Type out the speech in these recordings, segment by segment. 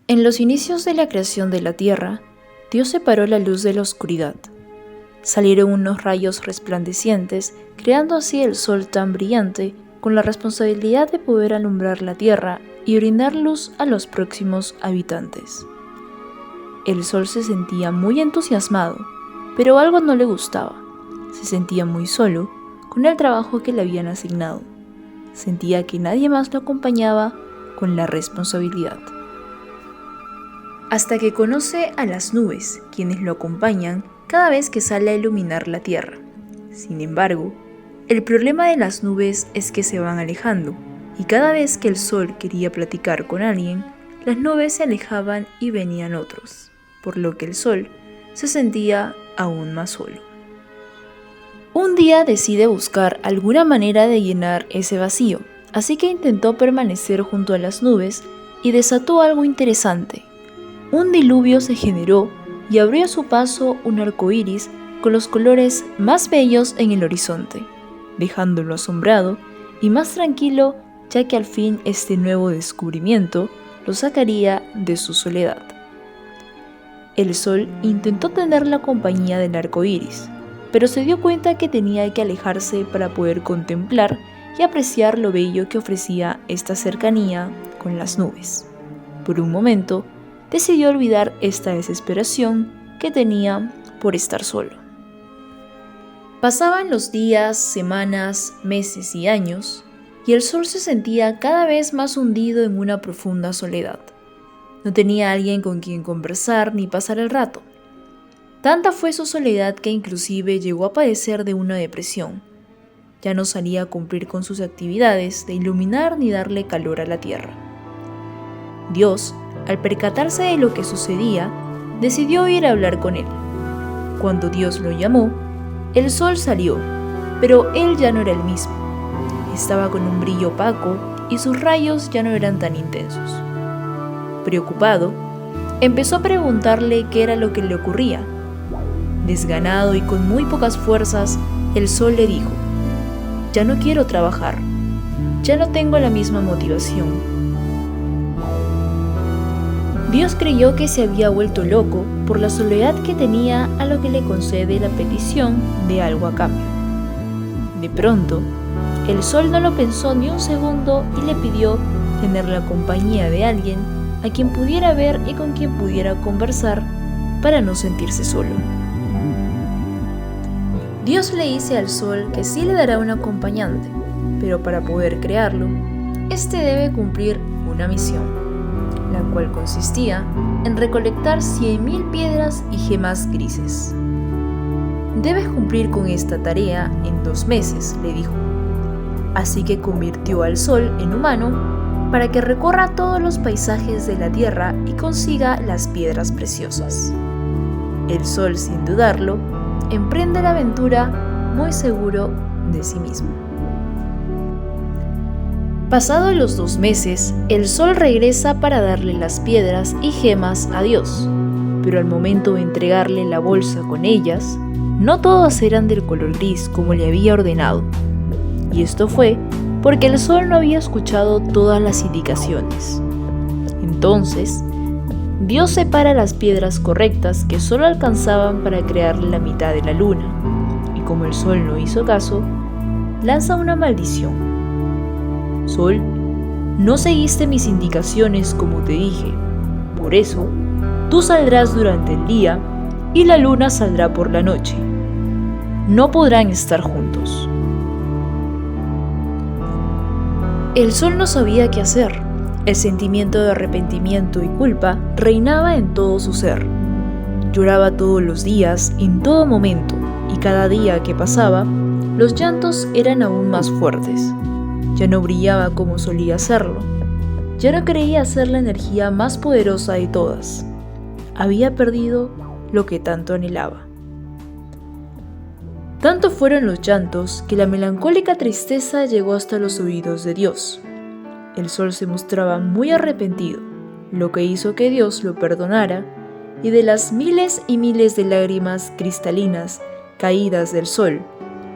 En los inicios de la creación de la tierra, Dios separó la luz de la oscuridad. Salieron unos rayos resplandecientes, creando así el sol tan brillante, con la responsabilidad de poder alumbrar la tierra y brindar luz a los próximos habitantes. El sol se sentía muy entusiasmado, pero algo no le gustaba. Se sentía muy solo con el trabajo que le habían asignado. Sentía que nadie más lo acompañaba con la responsabilidad. Hasta que conoce a las nubes, quienes lo acompañan cada vez que sale a iluminar la tierra. Sin embargo, el problema de las nubes es que se van alejando, y cada vez que el sol quería platicar con alguien, las nubes se alejaban y venían otros, por lo que el sol se sentía aún más solo. Un día decide buscar alguna manera de llenar ese vacío, así que intentó permanecer junto a las nubes y desató algo interesante. Un diluvio se generó y abrió a su paso un arco iris con los colores más bellos en el horizonte, dejándolo asombrado y más tranquilo, ya que al fin este nuevo descubrimiento lo sacaría de su soledad. El sol intentó tener la compañía del arco iris, pero se dio cuenta que tenía que alejarse para poder contemplar y apreciar lo bello que ofrecía esta cercanía con las nubes. Por un momento, decidió olvidar esta desesperación que tenía por estar solo. Pasaban los días, semanas, meses y años, y el sol se sentía cada vez más hundido en una profunda soledad. No tenía alguien con quien conversar ni pasar el rato. Tanta fue su soledad que inclusive llegó a padecer de una depresión. Ya no salía a cumplir con sus actividades de iluminar ni darle calor a la tierra. Dios, al percatarse de lo que sucedía, decidió ir a hablar con él. Cuando Dios lo llamó, el sol salió, pero él ya no era el mismo. Estaba con un brillo opaco y sus rayos ya no eran tan intensos. Preocupado, empezó a preguntarle qué era lo que le ocurría. Desganado y con muy pocas fuerzas, el sol le dijo: «Ya no quiero trabajar, ya no tengo la misma motivación». Dios creyó que se había vuelto loco por la soledad que tenía, a lo que le concede la petición de algo a cambio. De pronto, el sol no lo pensó ni un segundo y le pidió tener la compañía de alguien a quien pudiera ver y con quien pudiera conversar para no sentirse solo. Dios le dice al sol que sí le dará un acompañante, pero para poder crearlo, este debe cumplir una misión, la cual consistía en recolectar 100.000 piedras y gemas grises. «Debes cumplir con esta tarea en 2 meses», le dijo. Así que convirtió al sol en humano para que recorra todos los paisajes de la tierra y consiga las piedras preciosas. El sol, sin dudarlo, emprende la aventura muy seguro de sí mismo. Pasados los 2 meses, el sol regresa para darle las piedras y gemas a Dios, pero al momento de entregarle la bolsa con ellas, no todas eran del color gris como le había ordenado, y esto fue porque el sol no había escuchado todas las indicaciones. Entonces, Dios separa las piedras correctas que solo alcanzaban para crearle la mitad de la luna, y como el sol no hizo caso, lanza una maldición. «Sol, no seguiste mis indicaciones como te dije, por eso tú saldrás durante el día y la luna saldrá por la noche. No podrán estar juntos». El sol no sabía qué hacer. El sentimiento de arrepentimiento y culpa reinaba en todo su ser. Lloraba todos los días, en todo momento, y cada día que pasaba, los llantos eran aún más fuertes. Ya no brillaba como solía hacerlo. Ya no creía ser la energía más poderosa de todas. Había perdido lo que tanto anhelaba. Tanto fueron los llantos que la melancólica tristeza llegó hasta los oídos de Dios. El sol se mostraba muy arrepentido, lo que hizo que Dios lo perdonara, y de las miles y miles de lágrimas cristalinas caídas del sol,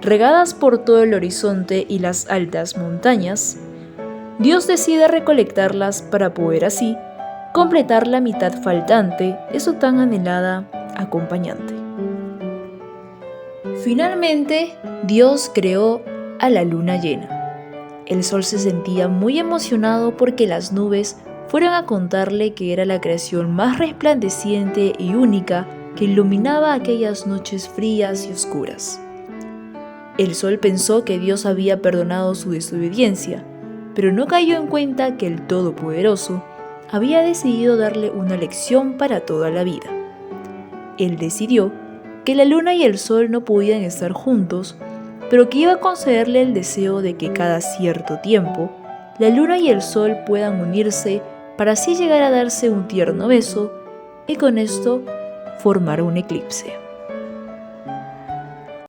regadas por todo el horizonte y las altas montañas, Dios decide recolectarlas para poder así completar la mitad faltante de su tan anhelada acompañante. Finalmente, Dios creó a la luna llena. El sol se sentía muy emocionado porque las nubes fueron a contarle que era la creación más resplandeciente y única que iluminaba aquellas noches frías y oscuras. El sol pensó que Dios había perdonado su desobediencia, pero no cayó en cuenta que el Todopoderoso había decidido darle una lección para toda la vida. Él decidió que la luna y el sol no podían estar juntos, pero que iba a concederle el deseo de que cada cierto tiempo la luna y el sol puedan unirse para así llegar a darse un tierno beso y con esto formar un eclipse.